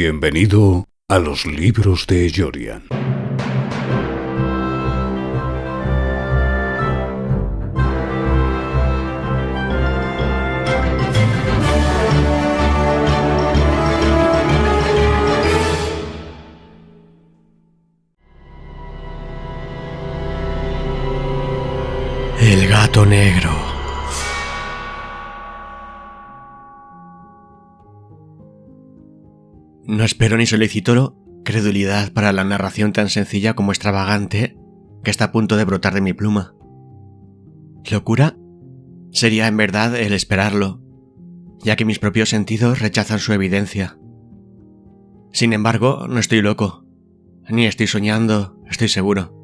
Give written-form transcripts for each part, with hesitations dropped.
Bienvenido a los libros de Jorian. El gato negro. No espero ni solicito credulidad para la narración tan sencilla como extravagante que está a punto de brotar de mi pluma. Locura sería en verdad el esperarlo, ya que mis propios sentidos rechazan su evidencia. Sin embargo, no estoy loco, ni estoy soñando, estoy seguro.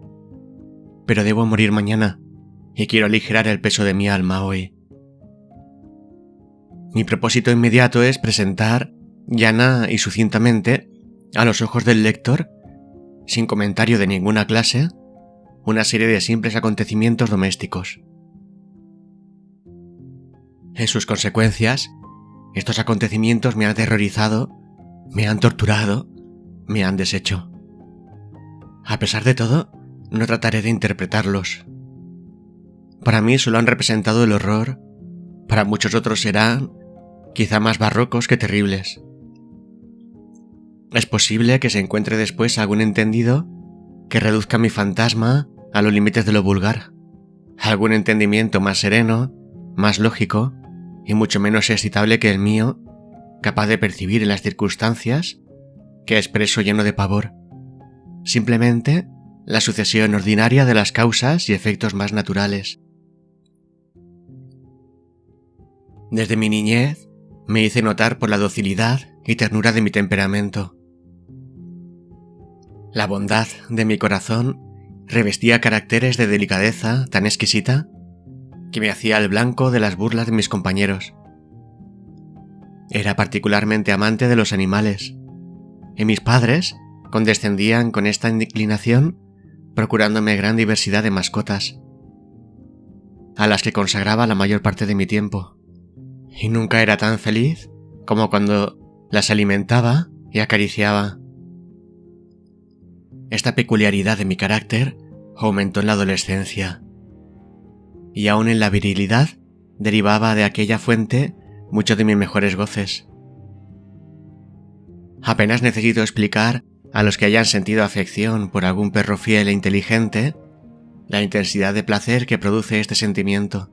Pero debo morir mañana, y quiero aligerar el peso de mi alma hoy. Mi propósito inmediato es presentar, llana y sucintamente, a los ojos del lector, sin comentario de ninguna clase, una serie de simples acontecimientos domésticos. En sus consecuencias, estos acontecimientos me han aterrorizado, me han torturado, me han deshecho. A pesar de todo, no trataré de interpretarlos. Para mí solo han representado el horror, para muchos otros serán quizá más barrocos que terribles. Es posible que se encuentre después algún entendido que reduzca mi fantasma a los límites de lo vulgar, algún entendimiento más sereno, más lógico y mucho menos excitable que el mío, capaz de percibir en las circunstancias que expreso lleno de pavor, simplemente la sucesión ordinaria de las causas y efectos más naturales. Desde mi niñez me hice notar por la docilidad y ternura de mi temperamento. La bondad de mi corazón revestía caracteres de delicadeza tan exquisita que me hacía el blanco de las burlas de mis compañeros. Era particularmente amante de los animales, y mis padres condescendían con esta inclinación procurándome gran diversidad de mascotas, a las que consagraba la mayor parte de mi tiempo, y nunca era tan feliz como cuando las alimentaba y acariciaba. Esta peculiaridad de mi carácter aumentó en la adolescencia, y aún en la virilidad derivaba de aquella fuente muchos de mis mejores goces. Apenas necesito explicar a los que hayan sentido afección por algún perro fiel e inteligente la intensidad de placer que produce este sentimiento.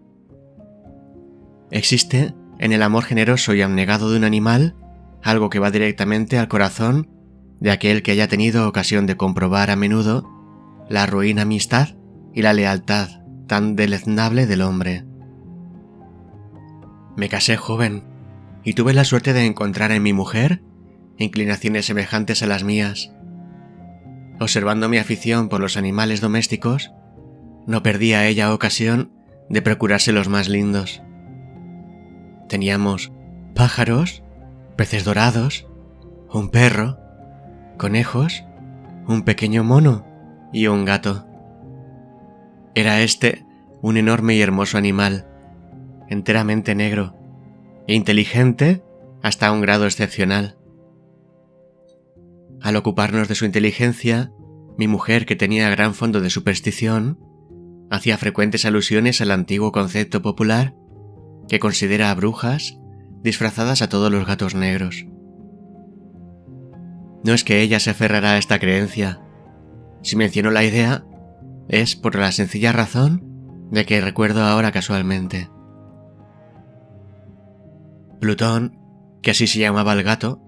Existe en el amor generoso y abnegado de un animal algo que va directamente al corazón de aquel que haya tenido ocasión de comprobar a menudo la ruin amistad y la lealtad tan deleznable del hombre. Me casé joven y tuve la suerte de encontrar en mi mujer inclinaciones semejantes a las mías. Observando mi afición por los animales domésticos, no perdí a ella ocasión de procurarse los más lindos. Teníamos pájaros, peces dorados, un perro, conejos, un pequeño mono y un gato. Era este un enorme y hermoso animal, enteramente negro, e inteligente hasta un grado excepcional. Al ocuparnos de su inteligencia, mi mujer, que tenía gran fondo de superstición, hacía frecuentes alusiones al antiguo concepto popular que considera a brujas disfrazadas a todos los gatos negros. No es que ella se aferrara a esta creencia. Si menciono la idea, es por la sencilla razón de que recuerdo ahora casualmente. Plutón, que así se llamaba el gato,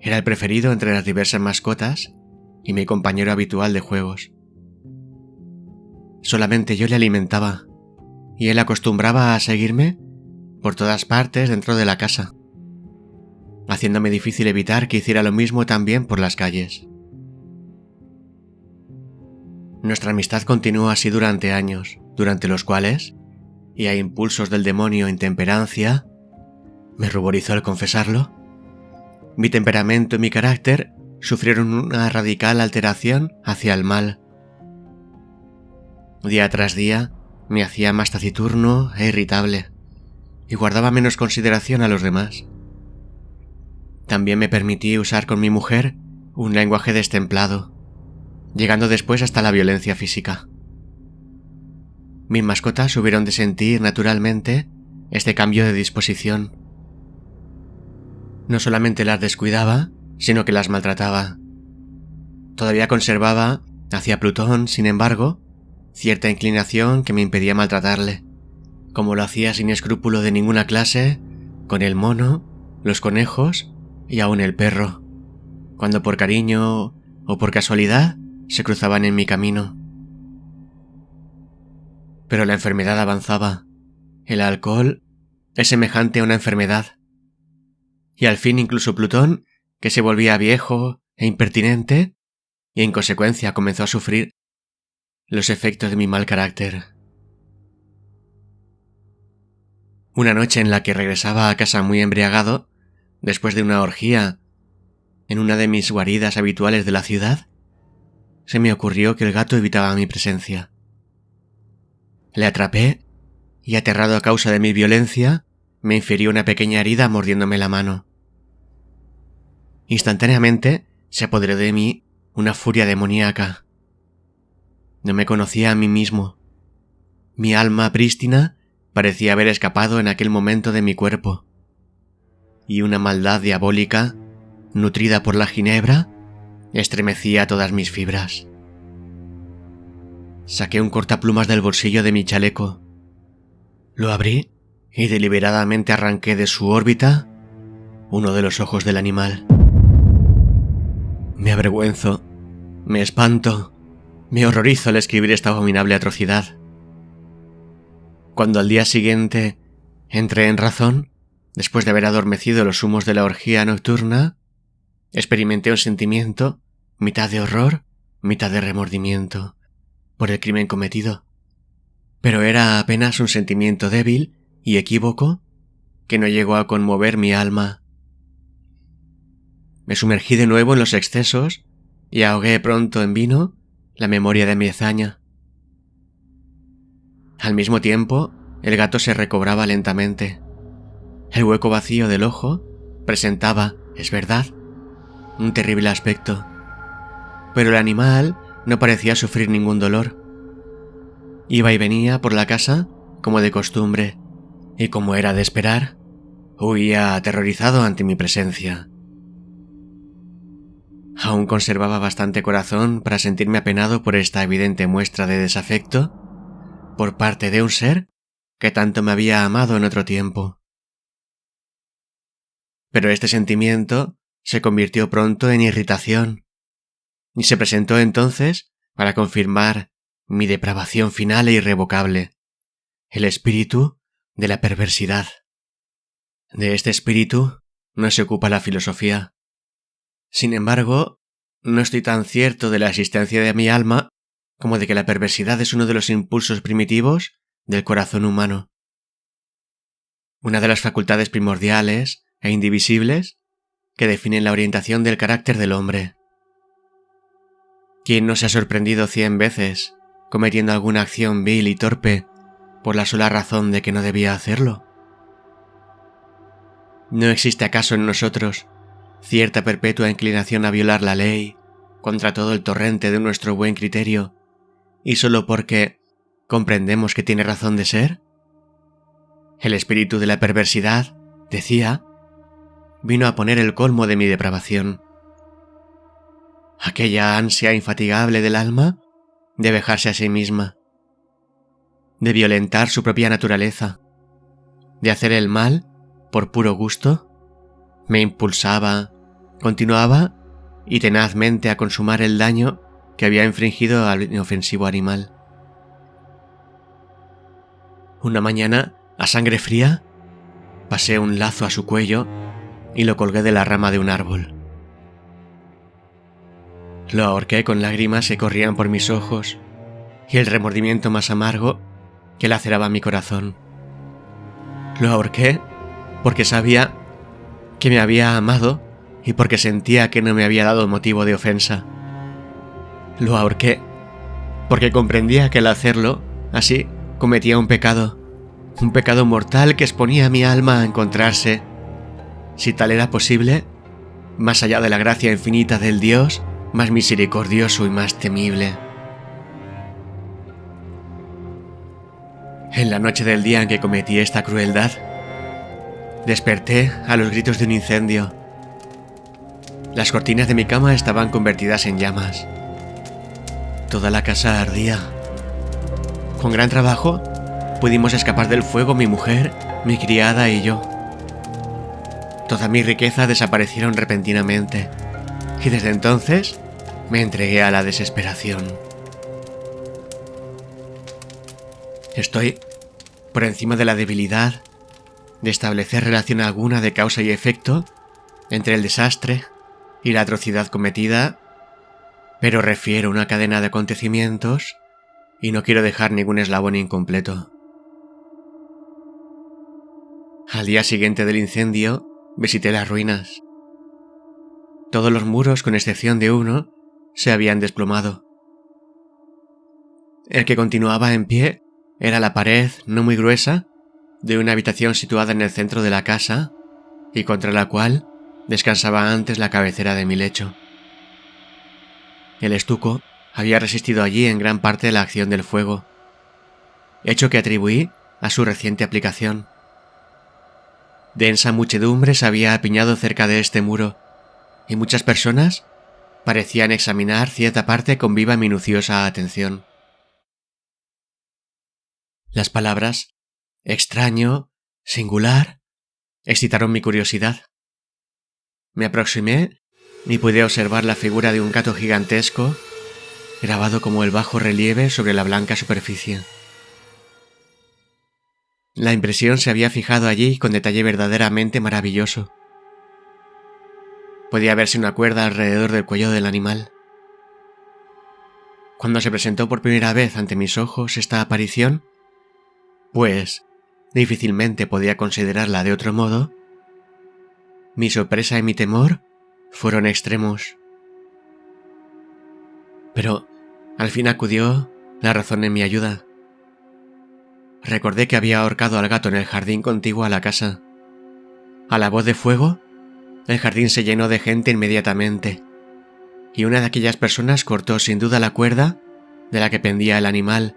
era el preferido entre las diversas mascotas y mi compañero habitual de juegos. Solamente yo le alimentaba, y él acostumbraba a seguirme por todas partes dentro de la casa, haciéndome difícil evitar que hiciera lo mismo también por las calles. Nuestra amistad continuó así durante años, durante los cuales, y a impulsos del demonio intemperancia, me ruborizó el confesarlo, mi temperamento y mi carácter sufrieron una radical alteración hacia el mal. Día tras día me hacía más taciturno e irritable, y guardaba menos consideración a los demás. también me permití usar con mi mujer un lenguaje destemplado, llegando después hasta la violencia física. Mis mascotas hubieron de sentir, naturalmente, este cambio de disposición. No solamente las descuidaba, sino que las maltrataba. Todavía conservaba, hacia Plutón, sin embargo, cierta inclinación que me impedía maltratarle, como lo hacía sin escrúpulo de ninguna clase, con el mono, los conejos y aún el perro, cuando por cariño o por casualidad se cruzaban en mi camino. Pero la enfermedad avanzaba. El alcohol es semejante a una enfermedad. Y al fin incluso Plutón, que se volvía viejo e impertinente, y en consecuencia comenzó a sufrir los efectos de mi mal carácter. Una noche en la que regresaba a casa muy embriagado, después de una orgía en una de mis guaridas habituales de la ciudad, se me ocurrió que el gato evitaba mi presencia. Le atrapé y, aterrado a causa de mi violencia, me infirió una pequeña herida mordiéndome la mano. Instantáneamente se apoderó de mí una furia demoníaca. No me conocía a mí mismo. Mi alma prístina parecía haber escapado en aquel momento de mi cuerpo, y una maldad diabólica, nutrida por la ginebra, estremecía todas mis fibras. Saqué un cortaplumas del bolsillo de mi chaleco. Lo abrí y deliberadamente arranqué de su órbita uno de los ojos del animal. Me avergüenzo, me espanto, me horrorizo al escribir esta abominable atrocidad. Cuando al día siguiente entré en razón, después de haber adormecido los humos de la orgía nocturna, experimenté un sentimiento, mitad de horror, mitad de remordimiento, por el crimen cometido. Pero era apenas un sentimiento débil y equívoco que no llegó a conmover mi alma. Me sumergí de nuevo en los excesos y ahogué pronto en vino la memoria de mi hazaña. Al mismo tiempo, el gato se recobraba lentamente. El hueco vacío del ojo presentaba, es verdad, un terrible aspecto, pero el animal no parecía sufrir ningún dolor. Iba y venía por la casa como de costumbre, y como era de esperar, huía aterrorizado ante mi presencia. Aún conservaba bastante corazón para sentirme apenado por esta evidente muestra de desafecto por parte de un ser que tanto me había amado en otro tiempo. Pero este sentimiento se convirtió pronto en irritación, y se presentó entonces para confirmar mi depravación final e irrevocable, el espíritu de la perversidad. De este espíritu no se ocupa la filosofía. Sin embargo, no estoy tan cierto de la existencia de mi alma como de que la perversidad es uno de los impulsos primitivos del corazón humano. Una de las facultades primordiales e indivisibles que definen la orientación del carácter del hombre. ¿Quién no se ha sorprendido 100 veces cometiendo alguna acción vil y torpe por la sola razón de que no debía hacerlo? ¿No existe acaso en nosotros cierta perpetua inclinación a violar la ley contra todo el torrente de nuestro buen criterio, y solo porque comprendemos que tiene razón de ser? El espíritu de la perversidad, decía, vino a poner el colmo de mi depravación. Aquella ansia infatigable del alma de vejarse a sí misma, de violentar su propia naturaleza, de hacer el mal por puro gusto, me impulsaba, continuaba y tenazmente a consumar el daño que había infringido al inofensivo animal. Una mañana, a sangre fría, pasé un lazo a su cuello y lo colgué de la rama de un árbol. Lo ahorqué con lágrimas que corrían por mis ojos y el remordimiento más amargo que laceraba mi corazón. Lo ahorqué porque sabía que me había amado y porque sentía que no me había dado motivo de ofensa. Lo ahorqué porque comprendía que al hacerlo, así, cometía un pecado mortal que exponía a mi alma a encontrarse, si tal era posible, más allá de la gracia infinita del Dios más misericordioso y más temible. En la noche del día en que cometí esta crueldad, desperté a los gritos de un incendio. Las cortinas de mi cama estaban convertidas en llamas. Toda la casa ardía. Con gran trabajo, pudimos escapar del fuego mi mujer, mi criada y yo. Toda mi riqueza desaparecieron repentinamente, y desde entonces me entregué a la desesperación. Estoy por encima de la debilidad de establecer relación alguna de causa y efecto entre el desastre y la atrocidad cometida, pero refiero una cadena de acontecimientos y no quiero dejar ningún eslabón incompleto. Al día siguiente del incendio, visité las ruinas. Todos los muros, con excepción de uno, se habían desplomado. El que continuaba en pie era la pared, no muy gruesa, de una habitación situada en el centro de la casa y contra la cual descansaba antes la cabecera de mi lecho. El estuco había resistido allí en gran parte la acción del fuego, hecho que atribuí a su reciente aplicación. Densa muchedumbre se había apiñado cerca de este muro, y muchas personas parecían examinar cierta parte con viva y minuciosa atención. Las palabras extraño, singular, excitaron mi curiosidad. Me aproximé y pude observar la figura de un gato gigantesco, grabado como el bajo relieve sobre la blanca superficie. La impresión se había fijado allí con detalle verdaderamente maravilloso. Podía verse una cuerda alrededor del cuello del animal. Cuando se presentó por primera vez ante mis ojos esta aparición, pues difícilmente podía considerarla de otro modo, mi sorpresa y mi temor fueron extremos. Pero al fin acudió la razón en mi ayuda. Recordé que había ahorcado al gato en el jardín contiguo a la casa. A la voz de fuego, el jardín se llenó de gente inmediatamente, y una de aquellas personas cortó sin duda la cuerda de la que pendía el animal,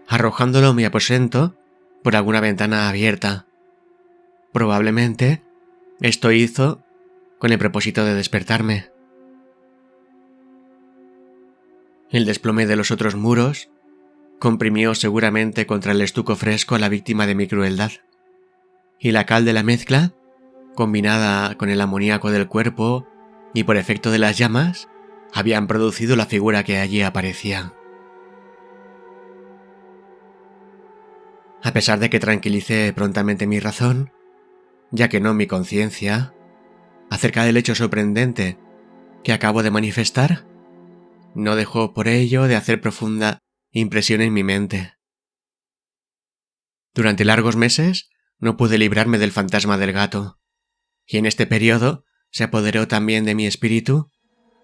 arrojándolo a mi aposento por alguna ventana abierta. Probablemente esto hizo con el propósito de despertarme. El desplome de los otros muros comprimió seguramente contra el estuco fresco a la víctima de mi crueldad, y la cal de la mezcla, combinada con el amoníaco del cuerpo y por efecto de las llamas, habían producido la figura que allí aparecía. A pesar de que tranquilicé prontamente mi razón, ya que no mi conciencia, acerca del hecho sorprendente que acabo de manifestar, no dejó por ello de hacer profunda impresión en mi mente. Durante largos meses no pude librarme del fantasma del gato, y en este periodo se apoderó también de mi espíritu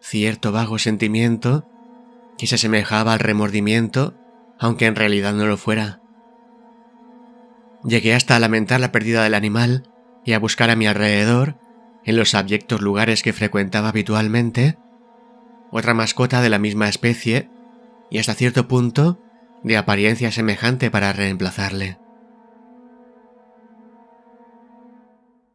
cierto vago sentimiento que se asemejaba al remordimiento, aunque en realidad no lo fuera. Llegué hasta a lamentar la pérdida del animal y a buscar a mi alrededor, en los abyectos lugares que frecuentaba habitualmente, otra mascota de la misma especie y hasta cierto punto de apariencia semejante para reemplazarle.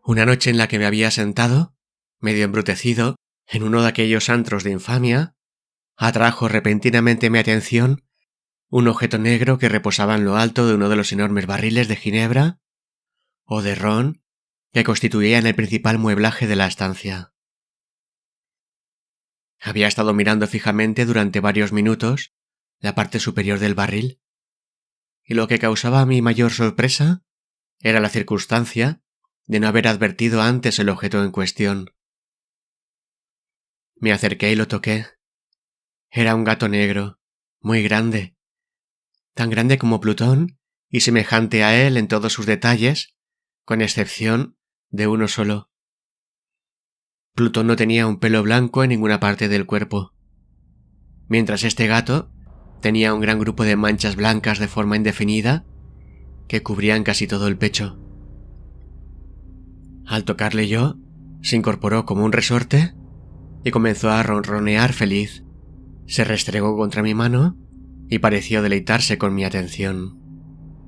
Una noche en la que me había sentado, medio embrutecido, en uno de aquellos antros de infamia, atrajo repentinamente mi atención un objeto negro que reposaba en lo alto de uno de los enormes barriles de ginebra o de ron que constituían el principal mueblaje de la estancia. Había estado mirando fijamente durante varios minutos la parte superior del barril, y lo que causaba mi mayor sorpresa era la circunstancia de no haber advertido antes el objeto en cuestión. Me acerqué y lo toqué. Era un gato negro, muy grande, tan grande como Plutón y semejante a él en todos sus detalles, con excepción de uno solo. Plutón no tenía un pelo blanco en ninguna parte del cuerpo, mientras este gato tenía un gran grupo de manchas blancas de forma indefinida que cubrían casi todo el pecho. Al tocarle yo, se incorporó como un resorte y comenzó a ronronear feliz. Se restregó contra mi mano y pareció deleitarse con mi atención.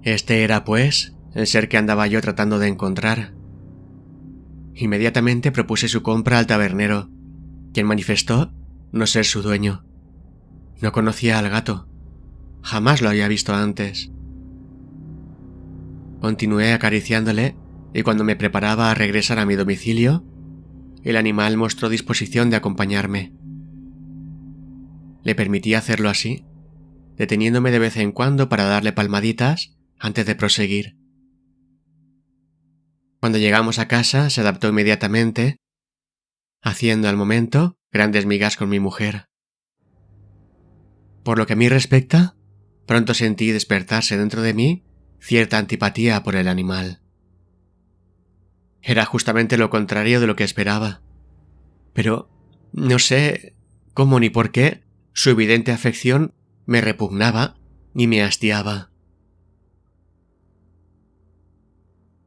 Este era, pues, el ser que andaba yo tratando de encontrar. Inmediatamente propuse su compra al tabernero, quien manifestó no ser su dueño. No conocía al gato. Jamás lo había visto antes. Continué acariciándole y cuando me preparaba a regresar a mi domicilio, el animal mostró disposición de acompañarme. Le permití hacerlo así, deteniéndome de vez en cuando para darle palmaditas antes de proseguir. Cuando llegamos a casa se adaptó inmediatamente, haciendo al momento grandes migas con mi mujer. Por lo que a mí respecta, pronto sentí despertarse dentro de mí cierta antipatía por el animal. Era justamente lo contrario de lo que esperaba, pero no sé cómo ni por qué su evidente afección me repugnaba y me hastiaba.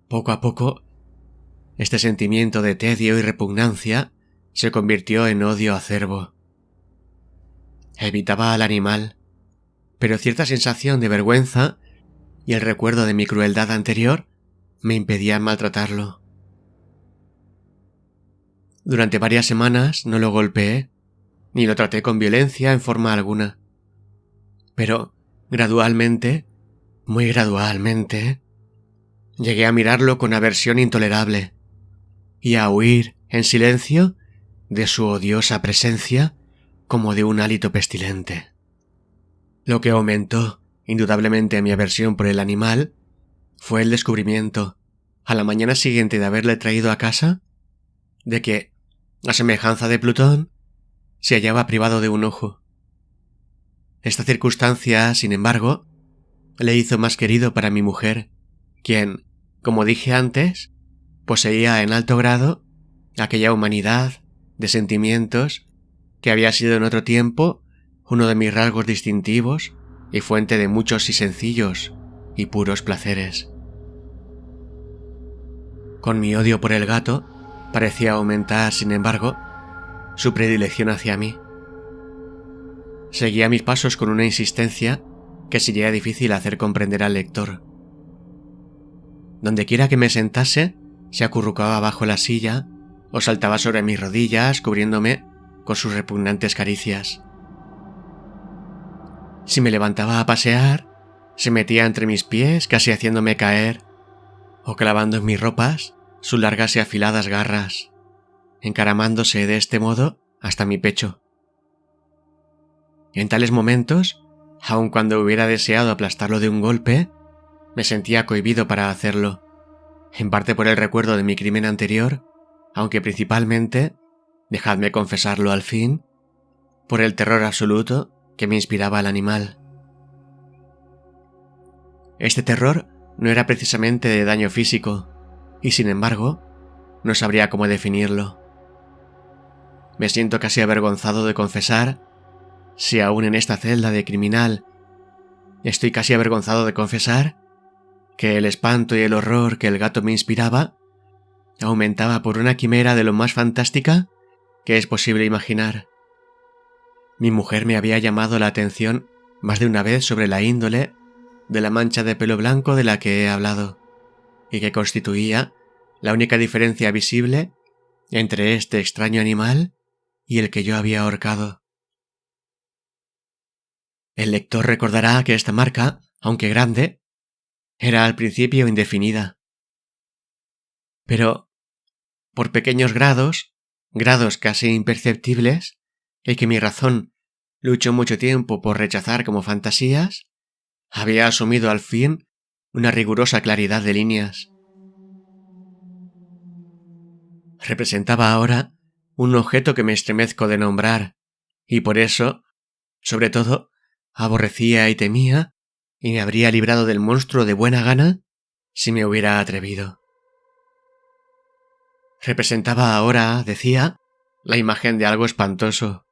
Poco a poco, este sentimiento de tedio y repugnancia se convirtió en odio acerbo. Evitaba al animal, pero cierta sensación de vergüenza y el recuerdo de mi crueldad anterior me impedían maltratarlo. Durante varias semanas no lo golpeé, ni lo traté con violencia en forma alguna. Pero, gradualmente, muy gradualmente, llegué a mirarlo con aversión intolerable y a huir, en silencio, de su odiosa presencia como de un hálito pestilente. Lo que aumentó indudablemente mi aversión por el animal fue el descubrimiento, a la mañana siguiente de haberle traído a casa, de que, a semejanza de Plutón, se hallaba privado de un ojo. Esta circunstancia, sin embargo, le hizo más querido para mi mujer, quien, como dije antes, poseía en alto grado aquella humanidad de sentimientos que había sido en otro tiempo uno de mis rasgos distintivos y fuente de muchos y sencillos y puros placeres. Con mi odio por el gato parecía aumentar, sin embargo, su predilección hacia mí. Seguía mis pasos con una insistencia que sería difícil hacer comprender al lector. Dondequiera que me sentase, se acurrucaba bajo la silla o saltaba sobre mis rodillas cubriéndome con sus repugnantes caricias. Si me levantaba a pasear, se metía entre mis pies casi haciéndome caer o clavando en mis ropas sus largas y afiladas garras, encaramándose de este modo hasta mi pecho. En tales momentos, aun cuando hubiera deseado aplastarlo de un golpe, me sentía cohibido para hacerlo, en parte por el recuerdo de mi crimen anterior, aunque principalmente, dejadme confesarlo al fin, por el terror absoluto que me inspiraba el animal. Este terror no era precisamente de daño físico, y sin embargo, no sabría cómo definirlo. Me siento casi avergonzado de confesar, si aún en esta celda de criminal, estoy casi avergonzado de confesar que el espanto y el horror que el gato me inspiraba aumentaba por una quimera de lo más fantástica que es posible imaginar. Mi mujer me había llamado la atención más de una vez sobre la índole de la mancha de pelo blanco de la que he hablado, y que constituía la única diferencia visible entre este extraño animal y el que yo había ahorcado. El lector recordará que esta marca, aunque grande, era al principio indefinida. Pero, por pequeños grados casi imperceptibles, y que mi razón luchó mucho tiempo por rechazar como fantasías, había asumido al fin una rigurosa claridad de líneas. Representaba ahora un objeto que me estremezco de nombrar, y por eso, sobre todo, aborrecía y temía, y me habría librado del monstruo de buena gana si me hubiera atrevido. Representaba ahora, decía, la imagen de algo espantoso,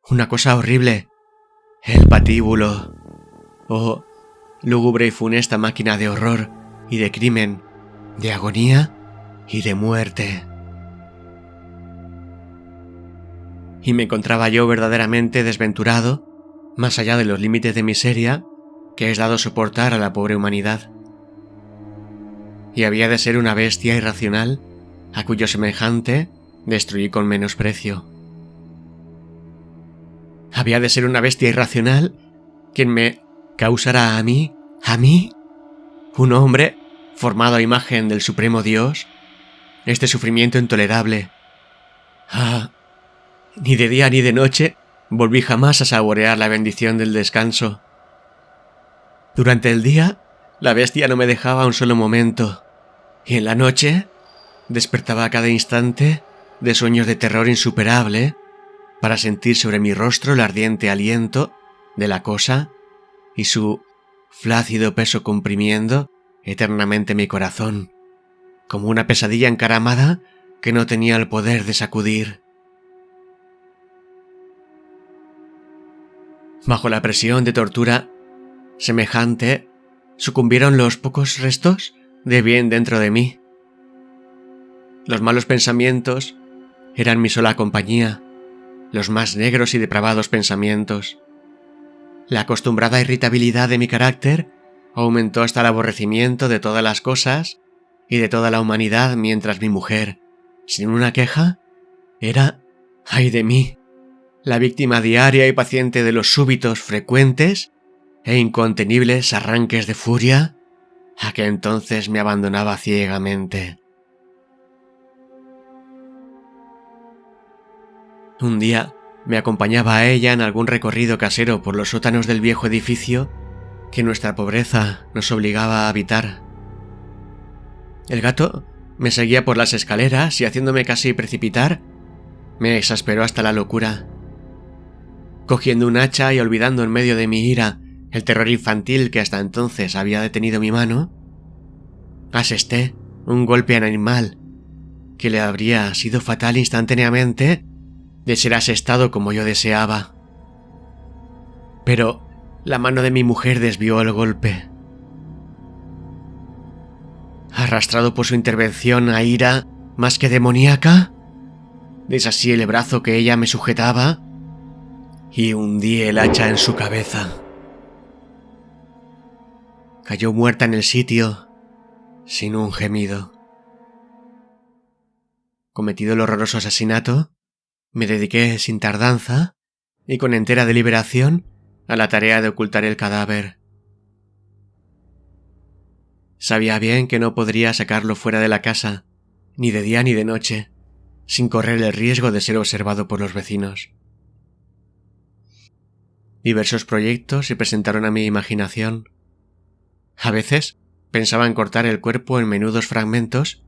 una cosa horrible, el patíbulo, o lúgubre y funesta máquina de horror y de crimen, de agonía y de muerte. y me encontraba yo verdaderamente desventurado, más allá de los límites de miseria que es dado soportar a la pobre humanidad. Y había de ser una bestia irracional a cuyo semejante destruí con menosprecio. Había de ser una bestia irracional quien me causara a mí, un hombre formado a imagen del Supremo Dios, este sufrimiento intolerable. Ni de día ni de noche volví jamás a saborear la bendición del descanso. Durante el día, la bestia no me dejaba un solo momento, y en la noche despertaba a cada instante de sueños de terror insuperable para sentir sobre mi rostro el ardiente aliento de la cosa y su flácido peso comprimiendo eternamente mi corazón, como una pesadilla encaramada que no tenía el poder de sacudir. Bajo la presión de tortura semejante, sucumbieron los pocos restos de bien dentro de mí. Los malos pensamientos eran mi sola compañía, los más negros y depravados pensamientos. La acostumbrada irritabilidad de mi carácter aumentó hasta el aborrecimiento de todas las cosas y de toda la humanidad, mientras mi mujer, sin una queja, era, ay de mí, la víctima diaria y paciente de los súbitos, frecuentes e incontenibles arranques de furia a que entonces me abandonaba ciegamente. Un día me acompañaba a ella en algún recorrido casero por los sótanos del viejo edificio que nuestra pobreza nos obligaba a habitar. El gato me seguía por las escaleras y, haciéndome casi precipitar, me exasperó hasta la locura. Cogiendo un hacha y olvidando en medio de mi ira el terror infantil que hasta entonces había detenido mi mano, asesté un golpe al animal que le habría sido fatal instantáneamente de ser asestado como yo deseaba. Pero la mano de mi mujer desvió el golpe. Arrastrado por su intervención a ira más que demoníaca, desasí el brazo que ella me sujetaba y hundí el hacha en su cabeza. Cayó muerta en el sitio, sin un gemido. Cometido el horroroso asesinato, me dediqué sin tardanza y con entera deliberación a la tarea de ocultar el cadáver. Sabía bien que no podría sacarlo fuera de la casa, ni de día ni de noche, sin correr el riesgo de ser observado por los vecinos. Diversos proyectos se presentaron a mi imaginación. A veces pensaba en cortar el cuerpo en menudos fragmentos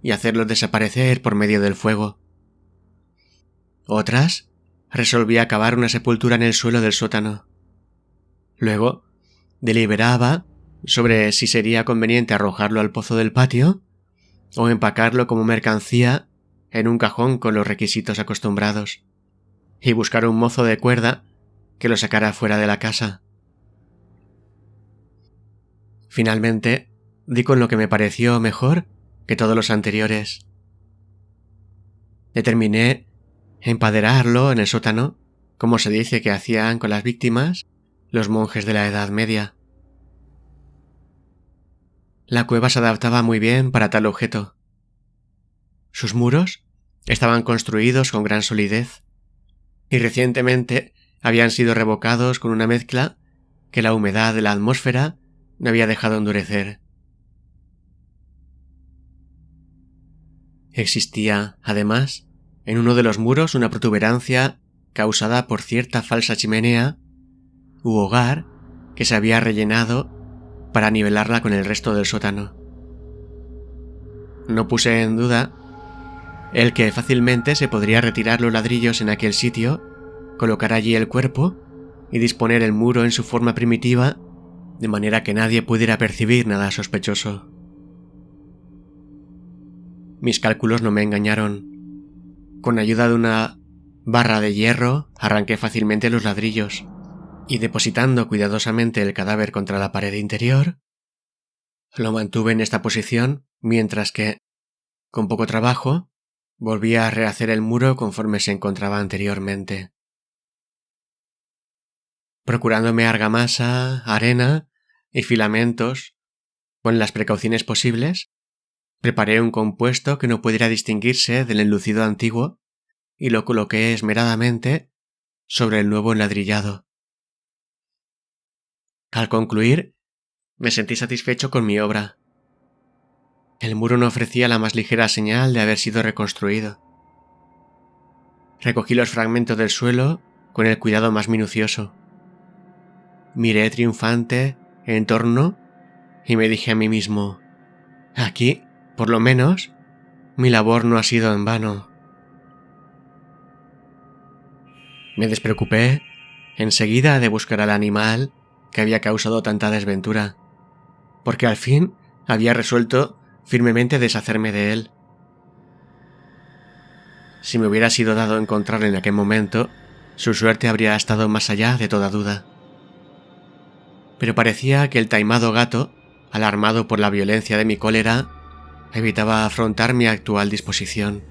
y hacerlos desaparecer por medio del fuego. Otras resolví cavar una sepultura en el suelo del sótano. Luego deliberaba sobre si sería conveniente arrojarlo al pozo del patio o empacarlo como mercancía en un cajón con los requisitos acostumbrados y buscar un mozo de cuerda que lo sacara fuera de la casa. Finalmente, di con lo que me pareció mejor que todos los anteriores. Determiné empaderarlo en el sótano, como se dice que hacían con las víctimas los monjes de la Edad Media. La cueva se adaptaba muy bien para tal objeto. Sus muros estaban construidos con gran solidez y recientemente habían sido revocados con una mezcla que la humedad de la atmósfera no había dejado endurecer. Existía, además, en uno de los muros una protuberancia causada por cierta falsa chimenea u hogar que se había rellenado para nivelarla con el resto del sótano. No puse en duda el que fácilmente se podría retirar los ladrillos en aquel sitio, colocar allí el cuerpo y disponer el muro en su forma primitiva, de manera que nadie pudiera percibir nada sospechoso. Mis cálculos no me engañaron. Con ayuda de una barra de hierro arranqué fácilmente los ladrillos y, depositando cuidadosamente el cadáver contra la pared interior, lo mantuve en esta posición mientras que, con poco trabajo, volví a rehacer el muro conforme se encontraba anteriormente. Procurándome argamasa, arena y filamentos, con las precauciones posibles, preparé un compuesto que no pudiera distinguirse del enlucido antiguo y lo coloqué esmeradamente sobre el nuevo enladrillado. Al concluir, me sentí satisfecho con mi obra. El muro no ofrecía la más ligera señal de haber sido reconstruido. Recogí los fragmentos del suelo con el cuidado más minucioso. Miré triunfante en torno y me dije a mí mismo: aquí, por lo menos, mi labor no ha sido en vano. Me despreocupé enseguida de buscar al animal que había causado tanta desventura, porque al fin había resuelto firmemente deshacerme de él. Si me hubiera sido dado encontrarle en aquel momento, su suerte habría estado más allá de toda duda. Pero parecía que el taimado gato, alarmado por la violencia de mi cólera, evitaba afrontar mi actual disposición.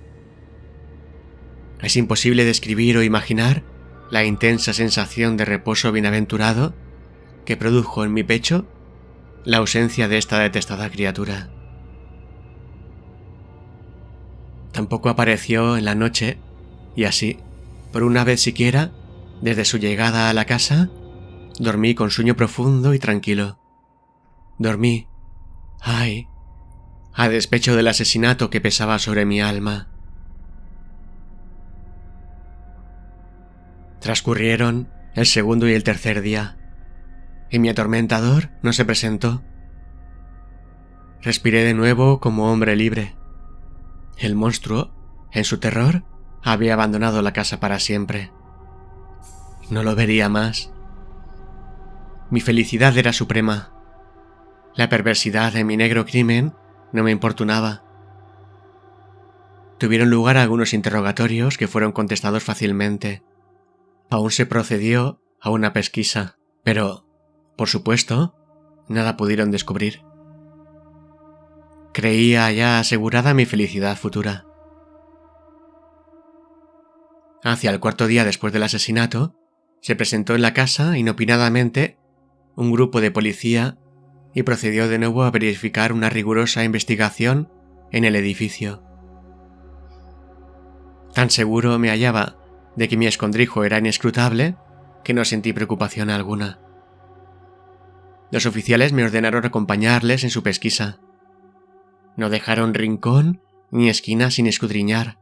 Es imposible describir o imaginar la intensa sensación de reposo bienaventurado que produjo en mi pecho la ausencia de esta detestada criatura. Tampoco apareció en la noche, y así, por una vez siquiera, desde su llegada a la casa, dormí con sueño profundo y tranquilo. Dormí, ay, a despecho del asesinato que pesaba sobre mi alma. Transcurrieron el segundo y el tercer día, y mi atormentador no se presentó. Respiré de nuevo como hombre libre. El monstruo, en su terror, había abandonado la casa para siempre. No lo vería más. Mi felicidad era suprema. La perversidad de mi negro crimen no me importunaba. Tuvieron lugar algunos interrogatorios que fueron contestados fácilmente. Aún se procedió a una pesquisa, pero, por supuesto, nada pudieron descubrir. Creía ya asegurada mi felicidad futura. Hacia el cuarto día después del asesinato, se presentó en la casa, inopinadamente, un grupo de policía y procedió de nuevo a verificar una rigurosa investigación en el edificio. Tan seguro me hallaba de que mi escondrijo era inescrutable que no sentí preocupación alguna. Los oficiales me ordenaron acompañarles en su pesquisa. No dejaron rincón ni esquina sin escudriñar.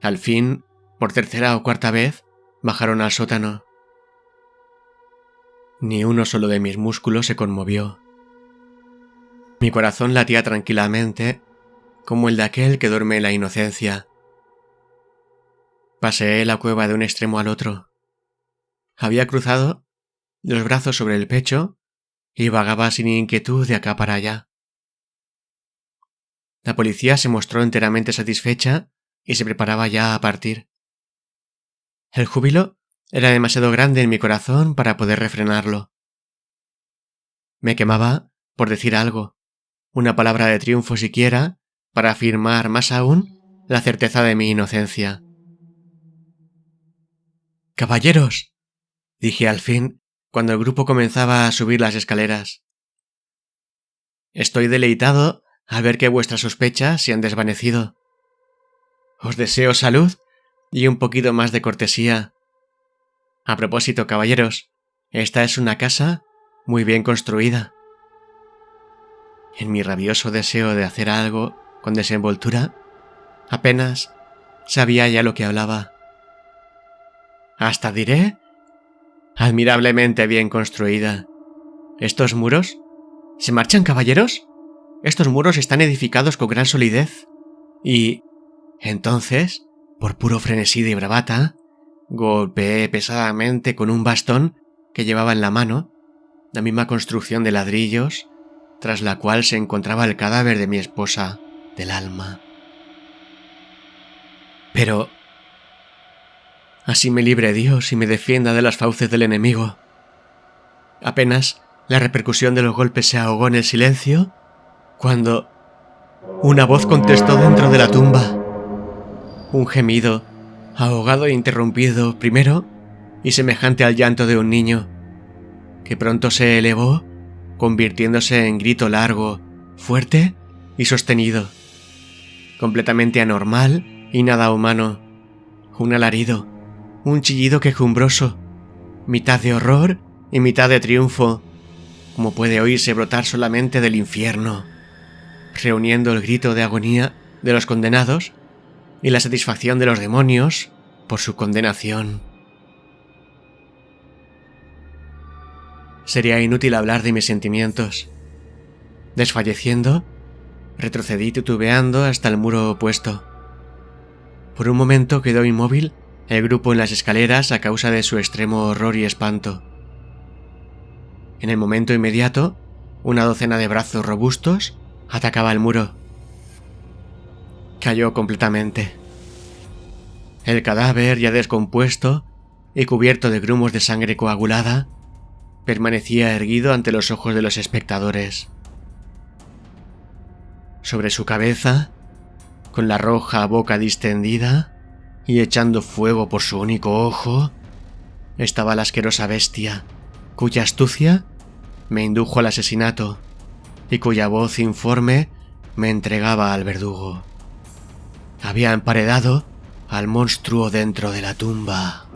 Al fin, por tercera o cuarta vez, bajaron al sótano. Ni uno solo de mis músculos se conmovió. Mi corazón latía tranquilamente, como el de aquel que duerme en la inocencia. Paseé la cueva de un extremo al otro. Había cruzado los brazos sobre el pecho y vagaba sin inquietud de acá para allá. La policía se mostró enteramente satisfecha y se preparaba ya a partir. El júbilo era demasiado grande en mi corazón para poder refrenarlo. Me quemaba por decir algo, una palabra de triunfo siquiera, para afirmar más aún la certeza de mi inocencia. «¡Caballeros!», dije al fin, cuando el grupo comenzaba a subir las escaleras. «Estoy deleitado al ver que vuestras sospechas se han desvanecido. Os deseo salud y un poquito más de cortesía. A propósito, caballeros, esta es una casa muy bien construida». En mi rabioso deseo de hacer algo con desenvoltura, apenas sabía ya lo que hablaba. Hasta diré, admirablemente bien construida. ¿Estos muros? ¿Se marchan, caballeros? Estos muros están edificados con gran solidez. Y entonces, por puro frenesí de bravata, golpeé pesadamente con un bastón que llevaba en la mano la misma construcción de ladrillos tras la cual se encontraba el cadáver de mi esposa del alma. Pero así me libre Dios y me defienda de las fauces del enemigo. Apenas la repercusión de los golpes se ahogó en el silencio, cuando una voz contestó dentro de la tumba. Un gemido, ahogado e interrumpido primero y semejante al llanto de un niño, que pronto se elevó, convirtiéndose en grito largo, fuerte y sostenido, completamente anormal y nada humano. Un alarido, un chillido quejumbroso, mitad de horror y mitad de triunfo, como puede oírse brotar solamente del infierno, reuniendo el grito de agonía de los condenados y la satisfacción de los demonios por su condenación. Sería inútil hablar de mis sentimientos. Desfalleciendo, retrocedí titubeando hasta el muro opuesto. Por un momento quedó inmóvil el grupo en las escaleras a causa de su extremo horror y espanto. En el momento inmediato, una docena de brazos robustos atacaba el muro. Cayó completamente. El cadáver, ya descompuesto y cubierto de grumos de sangre coagulada, permanecía erguido ante los ojos de los espectadores. Sobre su cabeza, con la roja boca distendida y echando fuego por su único ojo, estaba la asquerosa bestia, cuya astucia me indujo al asesinato y cuya voz informe me entregaba al verdugo. Había emparedado al monstruo dentro de la tumba.